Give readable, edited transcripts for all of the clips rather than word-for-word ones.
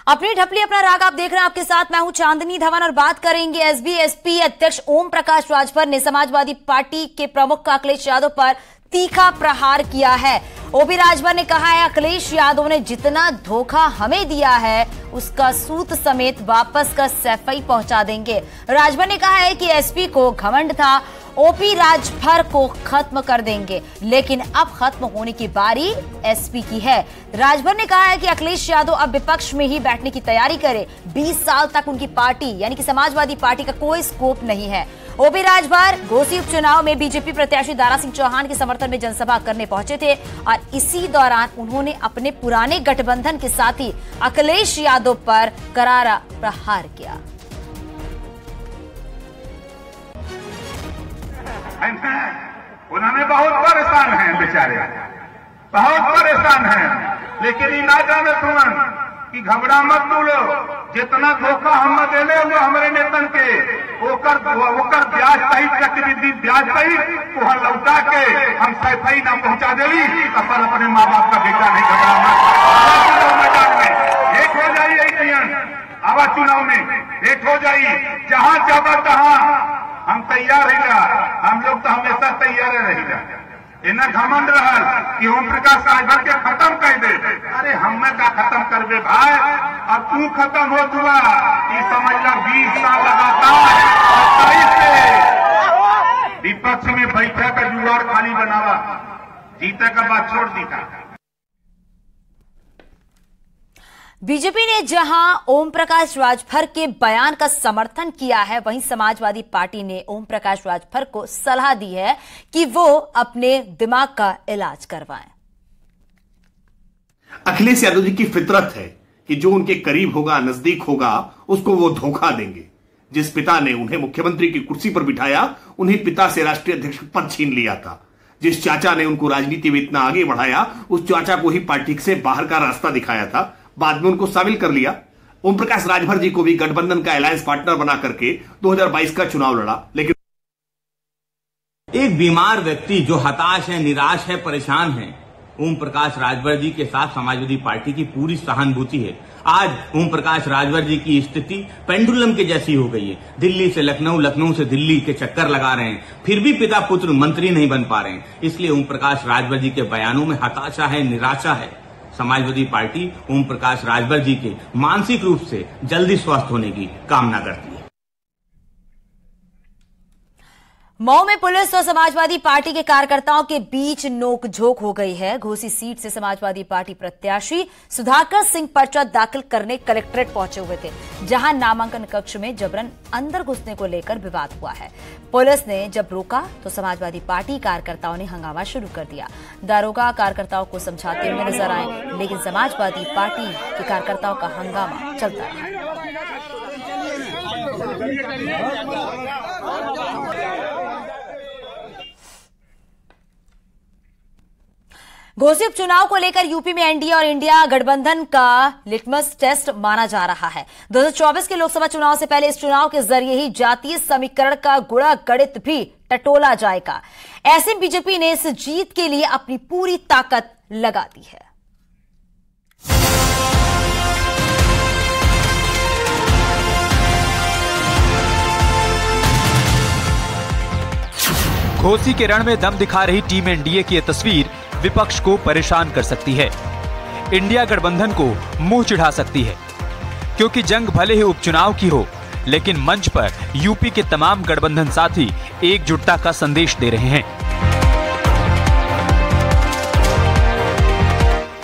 अपनी ढपली अपना राग आप देख रहे हैं, आपके साथ मैं हूं चांदनी धवन और बात करेंगे एसबी-एसपी अध्यक्ष ओम प्रकाश राजभर ने समाजवादी पार्टी के प्रमुख अखिलेश यादव पर तीखा प्रहार किया है। ओपी राजभर ने कहा है अखिलेश यादव ने जितना धोखा हमें दिया है उसका सूत समेत वापस का सफाई पहुंचा देंगे। राजभर ने कहा है कि एसपी को घमंड था, ओपी राजभर को खत्म कर देंगे, लेकिन अब खत्म होने की बारी एसपी की है। राजभर ने कहा है कि अखिलेश यादव अब विपक्ष में ही बैठने की तैयारी करे। 20 साल तक उनकी पार्टी यानी कि समाजवादी पार्टी का कोई स्कोप नहीं है। ओपी राजभर घोसी उपचुनाव में बीजेपी प्रत्याशी दारा सिंह चौहान के समर्थन में जनसभा करने पहुंचे थे और इसी दौरान उन्होंने अपने पुराने गठबंधन के साथी अखिलेश यादव पर करारा प्रहार किया। उन्होंने बहुत परेशान हैं बेचारे, बहुत परेशान हैं, लेकिन ये ना जाने तुमन कि घबरा मत तू लोग। जितना धोखा हम देले हुए हमारे नेतन के ओकर ब्याज सहित चक्रवृद्धि ब्याज सहित वहां लौटा के हम सफाई ना पहुंचा देली। अपन अपने माँ बाप का बेटा नहीं घबरा मत। मैदान में एक हो जाइए, आवाज चुनाव में एक हो जाइए, जहां जाबा तहां हम तैयार रहेगा। हम लोग तो हमेशा तैयार रहेगा। इन्हें घमंड रहल कि ओम प्रकाश राजभर के खत्म कर दे। अरे हमें का खत्म करबे भाई, अब तू खत्म हो हुआ ये समझ ला। 20 साल लगातार 27 से विपक्ष में बैठे का जुगाड़ खाली बनावा, जीते का बात छोड़ दी था। बीजेपी ने जहां ओम प्रकाश राजभर के बयान का समर्थन किया है, वहीं समाजवादी पार्टी ने ओम प्रकाश राजभर को सलाह दी है कि वो अपने दिमाग का इलाज करवाएं। अखिलेश यादव जी की फितरत है कि जो उनके करीब होगा, नजदीक होगा, उसको वो धोखा देंगे। जिस पिता ने उन्हें मुख्यमंत्री की कुर्सी पर बिठाया, उन्हीं पिता से राष्ट्रीय अध्यक्ष पद छीन लिया था। जिस चाचा ने उनको राजनीति में इतना आगे बढ़ाया, उस चाचा को ही पार्टी से बाहर का रास्ता दिखाया था, बाद में उनको शामिल कर लिया। ओम प्रकाश राजभर जी को भी गठबंधन का अलायंस पार्टनर बना करके 2022 का चुनाव लड़ा, लेकिन एक बीमार व्यक्ति जो हताश है, निराश है, परेशान है, ओम प्रकाश राजभर जी के साथ समाजवादी पार्टी की पूरी सहानुभूति है। आज ओम प्रकाश राजभर जी की स्थिति पेंडुलम के जैसी हो गई है। दिल्ली से लखनऊ, लखनऊ से दिल्ली के चक्कर लगा रहे हैं, फिर भी पिता पुत्र मंत्री नहीं बन पा रहे हैं। इसलिए ओम प्रकाश राजभर जी के बयानों में हताशा है, निराशा है। समाजवादी पार्टी ओम प्रकाश राजभर जी के मानसिक रूप से जल्दी स्वस्थ होने की कामना करती है। मऊ में पुलिस और समाजवादी पार्टी के कार्यकर्ताओं के बीच नोकझोंक हो गई है। घोसी सीट से समाजवादी पार्टी प्रत्याशी सुधाकर सिंह पर्चा दाखिल करने कलेक्ट्रेट पहुंचे हुए थे, जहां नामांकन कक्ष में जबरन अंदर घुसने को लेकर विवाद हुआ है। पुलिस ने जब रोका तो समाजवादी पार्टी कार्यकर्ताओं ने हंगामा शुरू कर दिया। दारोगा कार्यकर्ताओं को समझाते हुए नजर आए, लेकिन समाजवादी पार्टी के कार्यकर्ताओं का हंगामा चलता रहा। घोसी उपचुनाव को लेकर यूपी में एनडीए और इंडिया गठबंधन का लिटमस टेस्ट माना जा रहा है। 2024 के लोकसभा चुनाव से पहले इस चुनाव के जरिए ही जातीय समीकरण का गुणा गणित भी टटोला जाएगा। ऐसे बीजेपी ने इस जीत के लिए अपनी पूरी ताकत लगा दी है। घोसी के रण में दम दिखा रही टीम एनडीए की यह तस्वीर विपक्ष को परेशान कर सकती है, इंडिया गठबंधन को मुंह चिढ़ा सकती है, क्योंकि जंग भले ही उपचुनाव की हो, लेकिन मंच पर यूपी के तमाम गठबंधन साथी एकजुटता का संदेश दे रहे हैं।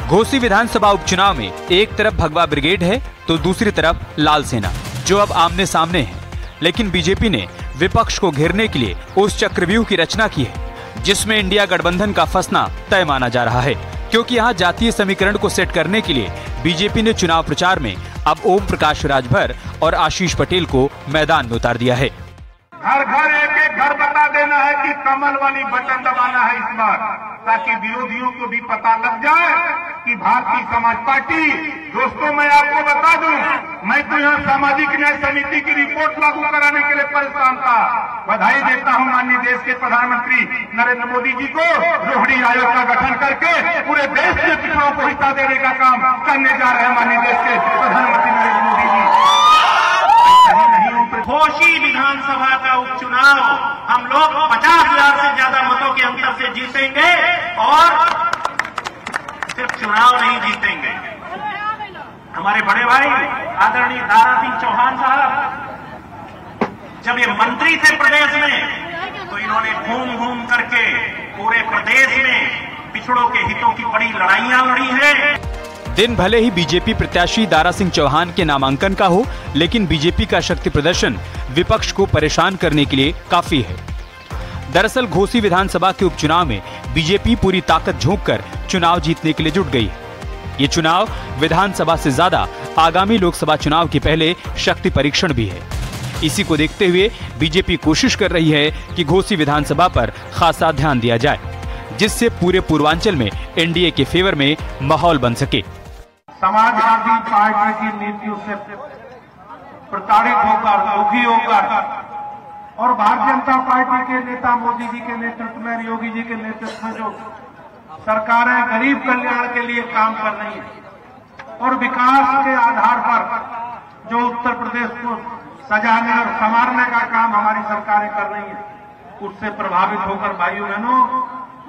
घोसी विधानसभा उपचुनाव में एक तरफ भगवा ब्रिगेड है तो दूसरी तरफ लाल सेना, जो अब आमने सामने है। लेकिन बीजेपी ने विपक्ष को घेरने के लिए उस चक्रव्यूह की रचना की है जिसमें इंडिया गठबंधन का फंसना तय माना जा रहा है, क्योंकि यहाँ जातीय समीकरण को सेट करने के लिए बीजेपी ने चुनाव प्रचार में अब ओम प्रकाश राजभर और आशीष पटेल को मैदान में उतार दिया है। घर घर एक एक घर बता देना है कि कमल वाली बटन दबाना है इस बार, ताकि विरोधियों को भी पता लग जाए कि भारतीय समाज पार्टी, दोस्तों मैं आपको बता दूं, मैं तो यहाँ सामाजिक न्याय समिति की रिपोर्ट लागू कराने के लिए परेशान था। बधाई देता हूँ माननीय देश के प्रधानमंत्री नरेंद्र मोदी जी को, रोहिणी आयोग का गठन करके पूरे देश के पिछड़ों को हिस्सा देने का काम करने जा रहे हैं माननीय देश के प्रधानमंत्री नरेंद्र मोदी जी। घोसी विधानसभा का उपचुनाव हम लोग 50,000 से ज्यादा मतों के अंतर से जीतेंगे और सिर्फ चुनाव नहीं जीतेंगे। हमारे बड़े भाई आदरणीय दारा सिंह चौहान साहब जब ये मंत्री थे प्रदेश में, तो इन्होंने घूम घूम करके पूरे प्रदेश में पिछड़ों के हितों की बड़ी लड़ाइयां लड़ी हैं। दिन भले ही बीजेपी प्रत्याशी दारा सिंह चौहान के नामांकन का हो, लेकिन बीजेपी का शक्ति प्रदर्शन विपक्ष को परेशान करने के लिए काफी है। दरअसल घोसी विधानसभा के उपचुनाव में बीजेपी पूरी ताकत झोंककर चुनाव जीतने के लिए जुट गई है। ये चुनाव विधानसभा से ज्यादा आगामी लोकसभा चुनाव के पहले शक्ति परीक्षण भी है। इसी को देखते हुए बीजेपी कोशिश कर रही है कि घोसी विधानसभा पर खासा ध्यान दिया जाए, जिससे पूरे पूर्वांचल में एनडीए के फेवर में माहौल बन सके। समाजवादी पार्टी की नीतियों से प्रताड़ित होकर, दुखी होकर और भारतीय जनता पार्टी के नेता मोदी जी के नेतृत्व में, योगी जी के नेतृत्व में जो सरकारें गरीब कल्याण के लिए काम कर रही है और विकास के आधार पर जो उत्तर प्रदेश को सजाने और संवारने का काम हमारी सरकारें कर रही हैं, उससे प्रभावित होकर भाइयों बहनों,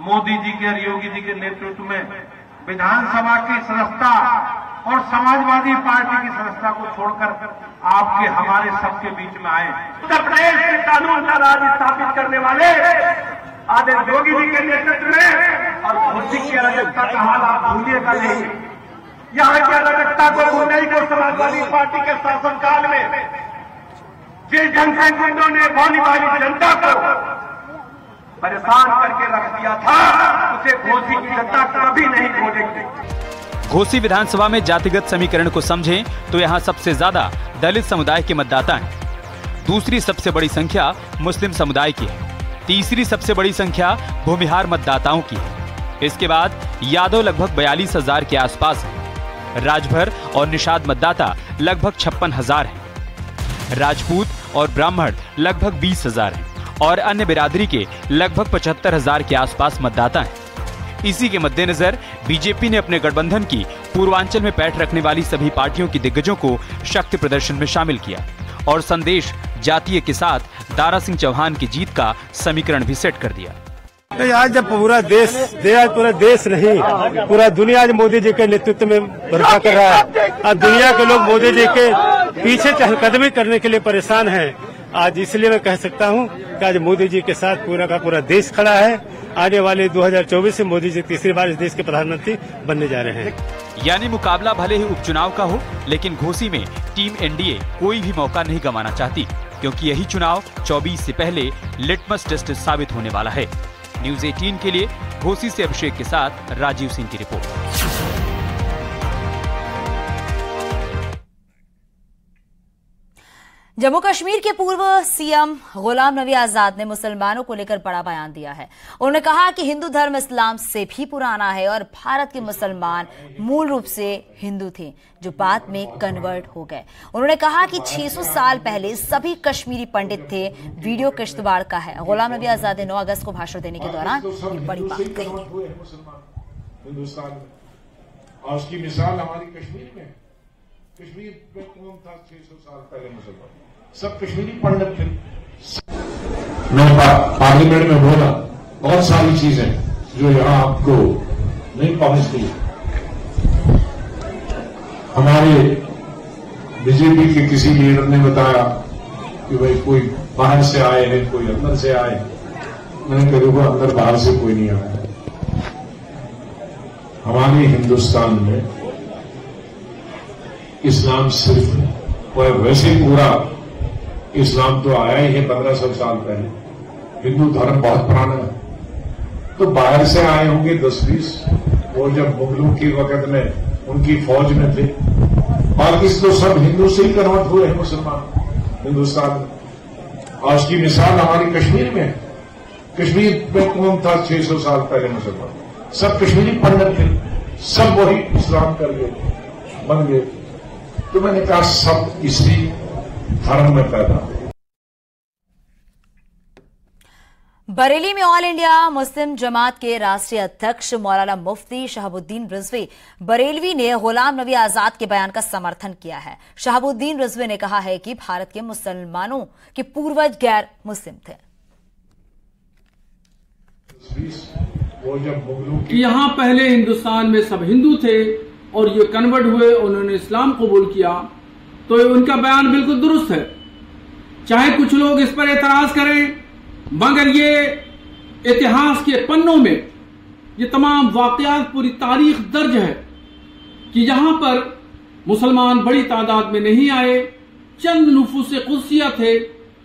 मोदी जी के और योगी जी के नेतृत्व में विधानसभा की सदस्यता और समाजवादी पार्टी की सदस्यता को छोड़कर आपके हमारे सबके बीच में आए। उत्तर प्रदेश में कानून का राज स्थापित करने वाले आदरणीय योगी जी के नेतृत्व में और घोसी की अराजकता का हाल आप भूलिएगा नहीं। यहाँ की अराजकता को भूलने को समाजवादी पार्टी के शासनकाल में जिस ढंग से गुंडों ने भोली भाली जनता को परेशान करके रख दिया था, उसे घोसी की जनता कभी नहीं भूलेगी। घोसी विधानसभा में जातिगत समीकरण को समझें तो यहाँ सबसे ज्यादा दलित समुदाय के मतदाता हैं। दूसरी सबसे बड़ी संख्या मुस्लिम समुदाय की है। तीसरी सबसे बड़ी संख्या भूमिहार मतदाताओं की है। इसके बाद यादव लगभग 42,000 के आसपास है। राजभर और निषाद मतदाता लगभग 56,000 हैं। राजपूत और ब्राह्मण लगभग 20,000 हैं और अन्य बिरादरी के लगभग 75,000 के आसपास मतदाता हैं। इसी के मद्देनजर बीजेपी ने अपने गठबंधन की पूर्वांचल में पैठ रखने वाली सभी पार्टियों की दिग्गजों को शक्ति प्रदर्शन में शामिल किया और संदेश जातीय के साथ दारा सिंह चौहान की जीत का समीकरण भी सेट कर दिया। आज जब पूरा देश नहीं, पूरा दुनिया आज मोदी जी के नेतृत्व में भरोसा कर रहा है। आज दुनिया के लोग मोदी जी के पीछे चहलकदमी करने के लिए परेशान हैं। आज इसलिए मैं कह सकता हूं कि आज मोदी जी के साथ पूरा का पूरा देश खड़ा है। आने वाले 2024 से मोदी जी तीसरी बार इस देश के प्रधानमंत्री बनने जा रहे हैं। यानी मुकाबला भले ही उपचुनाव का हो, लेकिन घोसी में टीम एनडीए कोई भी मौका नहीं गंवाना चाहती, क्योंकि यही चुनाव 24 से पहले लिटमस टेस्ट साबित होने वाला है। न्यूज 18 के लिए घोसी से अभिषेक के साथ राजीव सिंह की रिपोर्ट। जम्मू कश्मीर के पूर्व सीएम गुलाम नबी आजाद ने मुसलमानों को लेकर बड़ा बयान दिया है। उन्होंने कहा कि हिंदू धर्म इस्लाम से भी पुराना है और भारत के मुसलमान मूल रूप से हिंदू थे जो बाद में कन्वर्ट हो गए। उन्होंने कहा कि 600 साल पहले सभी कश्मीरी पंडित थे। वीडियो किश्तवाड़ का है। गुलाम नबी आजाद ने 9 अगस्त को भाषण देने के दौरान ये बड़ी बात कही। हिंदुस्तान में और उसकी मिसाल हमारी कश्मीर में। कश्मीर में कौन था 600 साल पहले मुसलमान? सब कश्मीरी पंडित थे। मैं पार्लियामेंट में बोला बहुत सारी चीजें जो यहां आपको नहीं पहुंचती। हमारे बीजेपी के किसी लीडर ने बताया कि भाई कोई बाहर से आए हैं, कोई अंदर से आए। मैंने कहा अंदर बाहर से कोई नहीं आया। हमारे हिंदुस्तान में इस्लाम सिर्फ और वैसे पूरा इस्लाम तो आया ही है 1500 साल पहले। हिंदू धर्म बहुत पुराना है। तो बाहर से आए होंगे 10-20, वो जब मुगलों के वक्त में उनकी फौज में थे। बाकी तो सब हिंदू से ही कन्वर्ट हुए हैं मुसलमान हिंदुस्तान में। और उसकी मिसाल हमारी कश्मीर में। कश्मीर में कौन था 600 साल पहले मुसलमान? सब कश्मीरी पंडित थे। सब वही इस्लाम कर गए, बन गए। तो मैंने कहा सब इसी धर्म में पैदा हुए। बरेली में ऑल इंडिया मुस्लिम जमात के राष्ट्रीय अध्यक्ष मौलाना मुफ्ती शहाबुद्दीन रिजवी बरेलवी ने गुलाम नबी आजाद के बयान का समर्थन किया है। शहाबुद्दीन रिजवी ने कहा है कि भारत के मुसलमानों के पूर्वज गैर मुस्लिम थे। यहाँ पहले हिंदुस्तान में सब हिंदू थे और ये कन्वर्ट हुए, उन्होंने इस्लाम कबूल किया, तो उनका बयान बिल्कुल दुरुस्त है। चाहे कुछ लोग इस पर एतराज करें, मगर ये इतिहास के पन्नों में ये तमाम वाकयात, पूरी तारीख दर्ज है कि यहां पर मुसलमान बड़ी तादाद में नहीं आए, चंद नुफूस कुदसिया थे,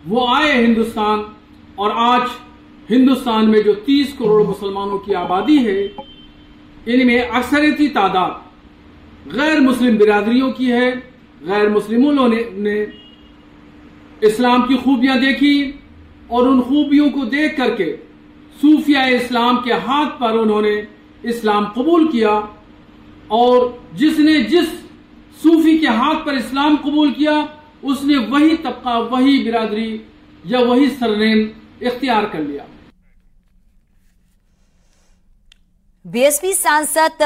वो आए हिंदुस्तान। और आज हिंदुस्तान में जो 30 करोड़ मुसलमानों की आबादी है, इनमें अक्सरियती तादाद गैर मुस्लिम बिरादरियों की है। गैर मुस्लिमों ने इस्लाम की खूबियां देखी और उन खूबियों को देख करके सूफिया इस्लाम के हाथ पर उन्होंने इस्लाम कबूल किया। और जिसने जिस सूफी के हाथ पर इस्लाम कबूल किया, उसने वही तबका, वही बिरादरी या वही सरनेम इख्तियार कर लिया। बीएसपी सांसद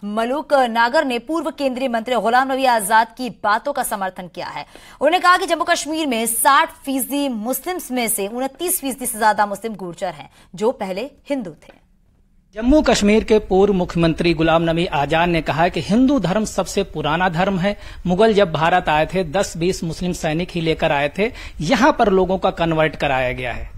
मलूक नागर ने पूर्व केंद्रीय मंत्री गुलाम नबी आजाद की बातों का समर्थन किया है। उन्होंने कहा कि जम्मू कश्मीर में 60% मुस्लिम्स में से 29% से ज्यादा मुस्लिम गुर्जर हैं, जो पहले हिंदू थे। जम्मू कश्मीर के पूर्व मुख्यमंत्री गुलाम नबी आजाद ने कहा कि हिंदू धर्म सबसे पुराना धर्म है। मुगल जब भारत आए थे 10-20 मुस्लिम सैनिक ही लेकर आए थे, यहाँ पर लोगों का कन्वर्ट कराया गया है।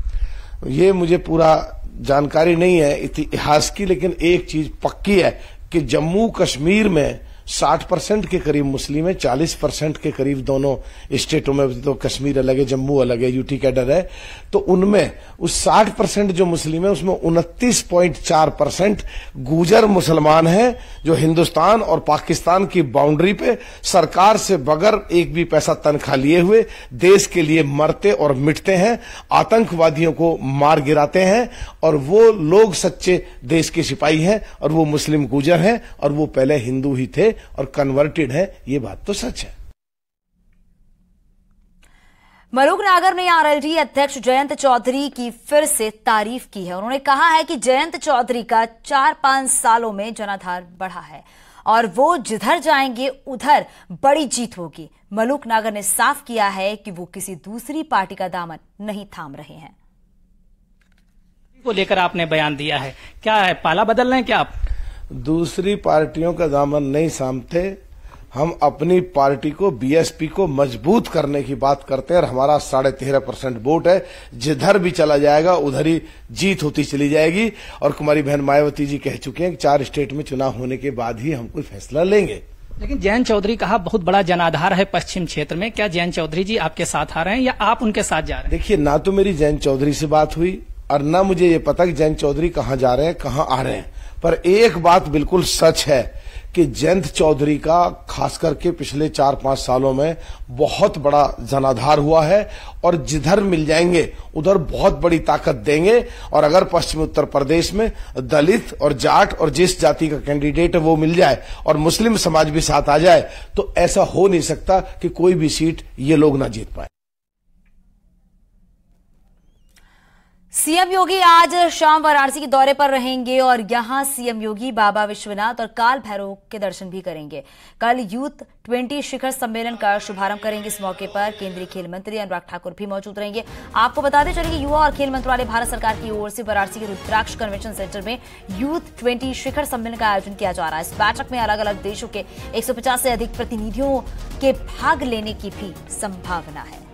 ये मुझे पूरा जानकारी नहीं है इतिहास की, लेकिन एक चीज पक्की है कि जम्मू कश्मीर में 60% के करीब मुस्लिम है, 40% के करीब दोनों स्टेटों में, तो कश्मीर अलग है, जम्मू अलग है, यूटी कैडर है, तो उनमें उस 60% जो मुस्लिम है उसमें 29.4% गुजर मुसलमान हैं, जो हिंदुस्तान और पाकिस्तान की बाउंड्री पे सरकार से बगैर एक भी पैसा तनख्वाह लिए हुए देश के लिए मरते और मिटते हैं, आतंकवादियों को मार गिराते हैं। और वो लोग सच्चे देश के सिपाही हैं और वो मुस्लिम गुजर हैं और वो पहले हिंदू ही थे और कन्वर्टेड है। ये बात तो सच है। मलूक नागर ने आरएलडी अध्यक्ष जयंत चौधरी की फिर से तारीफ की है। उन्होंने कहा है कि जयंत चौधरी का 4-5 सालों में जनाधार बढ़ा है और वो जिधर जाएंगे उधर बड़ी जीत होगी। मलूक नागर ने साफ किया है कि वो किसी दूसरी पार्टी का दामन नहीं थाम रहे हैं। को लेकर आपने बयान दिया है, क्या है, पाला बदल रहे हैं क्या आप? दूसरी पार्टियों का दामन नहीं थामते, हम अपनी पार्टी को, बीएसपी को मजबूत करने की बात करते हैं और हमारा 13.5% वोट है। जिधर भी चला जाएगा उधर ही जीत होती चली जाएगी। और कुमारी बहन मायावती जी कह चुके हैं कि 4 स्टेट में चुनाव होने के बाद ही हम कोई फैसला लेंगे। लेकिन जयंत चौधरी कहा बहुत बड़ा जनाधार है पश्चिम क्षेत्र में, क्या जयंत चौधरी जी आपके साथ आ रहे हैं या आप उनके साथ जा रहे हैं? देखिए, ना तो मेरी जयंत चौधरी से बात हुई और ना मुझे ये पता कि जयंत चौधरी कहाँ जा रहे हैं, कहाँ आ रहे हैं। पर एक बात बिल्कुल सच है कि जयंत चौधरी का खास करके पिछले 4-5 सालों में बहुत बड़ा जनाधार हुआ है और जिधर मिल जाएंगे उधर बहुत बड़ी ताकत देंगे। और अगर पश्चिमी उत्तर प्रदेश में दलित और जाट और जिस जाति का कैंडिडेट है वो मिल जाए और मुस्लिम समाज भी साथ आ जाए, तो ऐसा हो नहीं सकता कि कोई भी सीट ये लोग ना जीत पाए। सीएम योगी आज शाम वाराणसी के दौरे पर रहेंगे और यहां सीएम योगी बाबा विश्वनाथ और काल भैरव के दर्शन भी करेंगे। कल यूथ 20 शिखर सम्मेलन का शुभारंभ करेंगे। इस मौके पर केंद्रीय खेल मंत्री अनुराग ठाकुर भी मौजूद रहेंगे। आपको बताते चलें कि युवा और खेल मंत्रालय भारत सरकार की ओर से वाराणसी के रुद्राक्ष कन्वेंशन सेंटर में यूथ 20 शिखर सम्मेलन का आयोजन किया जा रहा है। इस बैठक में अलग अलग देशों के 150 से अधिक प्रतिनिधियों के भाग लेने की भी संभावना है।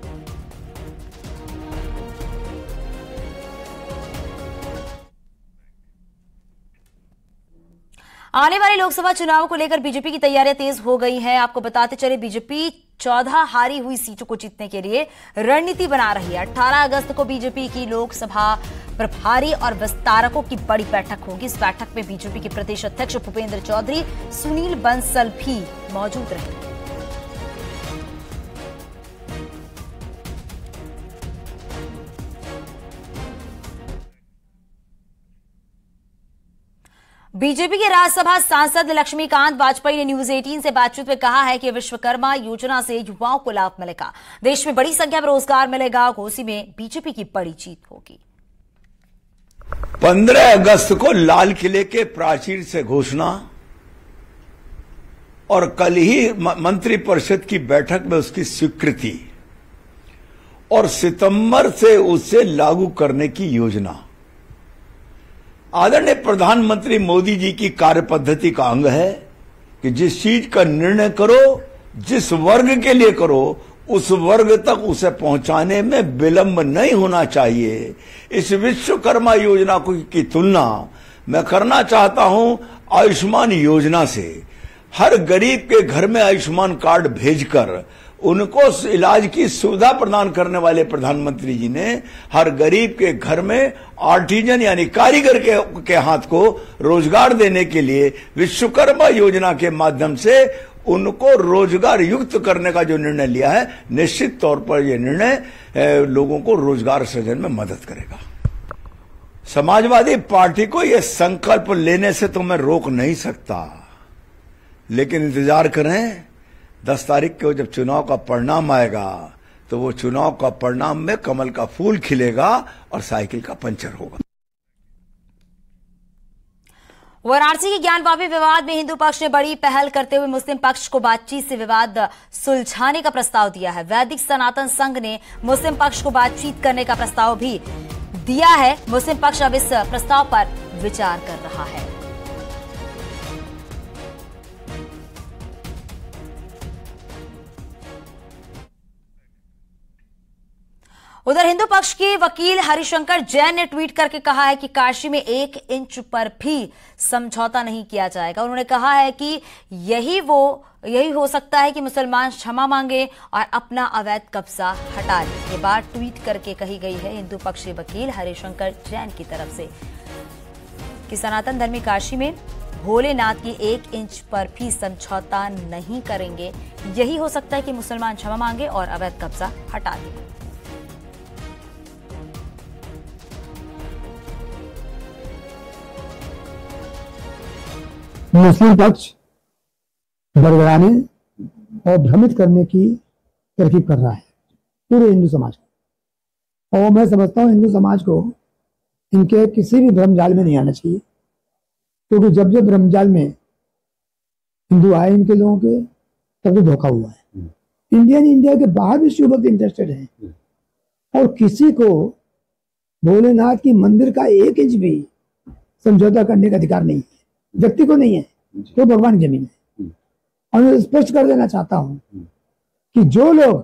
आने वाले लोकसभा चुनाव को लेकर बीजेपी की तैयारियां तेज हो गई हैं। आपको बताते चले बीजेपी 14 हारी हुई सीटों को जीतने के लिए रणनीति बना रही है। 18 अगस्त को बीजेपी की लोकसभा प्रभारी और विस्तारकों की बड़ी बैठक होगी। इस बैठक में बीजेपी के प्रदेश अध्यक्ष भूपेंद्र चौधरी, सुनील बंसल भी मौजूद रहेंगे। बीजेपी के राज्यसभा सांसद लक्ष्मीकांत वाजपेयी ने न्यूज 18 से बातचीत में कहा है कि विश्वकर्मा योजना से युवाओं को लाभ मिलेगा, देश में बड़ी संख्या में रोजगार मिलेगा, घोसी में बीजेपी की बड़ी जीत होगी। 15 अगस्त को लाल किले के प्राचीर से घोषणा और कल ही मंत्रिपरिषद की बैठक में उसकी स्वीकृति और सितंबर से उसे लागू करने की योजना आदरणीय प्रधानमंत्री मोदी जी की कार्यपद्धति का अंग है कि जिस चीज का निर्णय करो, जिस वर्ग के लिए करो, उस वर्ग तक उसे पहुंचाने में विलंब नहीं होना चाहिए। इस विश्वकर्मा योजना की तुलना मैं करना चाहता हूं आयुष्मान योजना से। हर गरीब के घर में आयुष्मान कार्ड भेजकर उनको इलाज की सुविधा प्रदान करने वाले प्रधानमंत्री जी ने हर गरीब के घर में आर्टिजन यानी कारीगर के हाथ को रोजगार देने के लिए विश्वकर्मा योजना के माध्यम से उनको रोजगार युक्त करने का जो निर्णय लिया है, निश्चित तौर पर यह निर्णय लोगों को रोजगार सृजन में मदद करेगा। समाजवादी पार्टी को यह संकल्प लेने से तो मैं रोक नहीं सकता, लेकिन इंतजार करें 10 तारीख को जब चुनाव का परिणाम आएगा तो वो चुनाव का परिणाम में कमल का फूल खिलेगा और साइकिल का पंचर होगा। वाराणसी के ज्ञानवापी विवाद में हिंदू पक्ष ने बड़ी पहल करते हुए मुस्लिम पक्ष को बातचीत से विवाद सुलझाने का प्रस्ताव दिया है। वैदिक सनातन संघ ने मुस्लिम पक्ष को बातचीत करने का प्रस्ताव भी दिया है। मुस्लिम पक्ष अब इस प्रस्ताव पर विचार कर रहा है। उधर हिंदू पक्ष के वकील हरिशंकर जैन ने ट्वीट करके कहा है कि काशी में 1 इंच पर भी समझौता नहीं किया जाएगा। उन्होंने कहा है कि यही हो सकता है कि मुसलमान क्षमा मांगे और अपना अवैध कब्जा हटा लें। ये बात ट्वीट करके कही गई है हिंदू पक्ष के वकील हरिशंकर जैन की तरफ से कि सनातन धर्मी काशी में भोलेनाथ की 1 इंच पर भी समझौता नहीं करेंगे। यही हो सकता है कि मुसलमान क्षमा मांगे और अवैध कब्जा हटा लें। मुस्लिम पक्ष बरगलाने और भ्रमित करने की तरकीब कर रहा है पूरे हिंदू समाज को, और मैं समझता हूं हिंदू समाज को इनके किसी भी भ्रमजाल में नहीं आना चाहिए, क्योंकि जब जब भ्रमजाल में हिंदू आए इनके लोगों के तब तो धोखा हुआ है। इंडिया के बाहर भी शिव भक्त इंटरेस्टेड है और किसी को भोलेनाथ की मंदिर का 1 इंच भी समझौता करने का अधिकार नहीं है, व्यक्ति को नहीं है, तो भगवान की जमीन है। और मैं स्पष्ट कर देना चाहता हूं कि जो लोग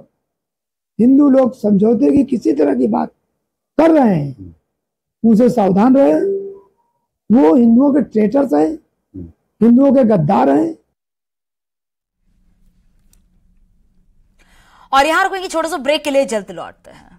हिंदू लोग समझौते की किसी तरह की बात कर रहे हैं उनसे सावधान रहे। वो हिंदुओं के ट्रेटर्स हैं, हिंदुओं के गद्दार हैं। और यहां रुकेंगे छोटा सा ब्रेक के लिए, जल्द लौटते हैं।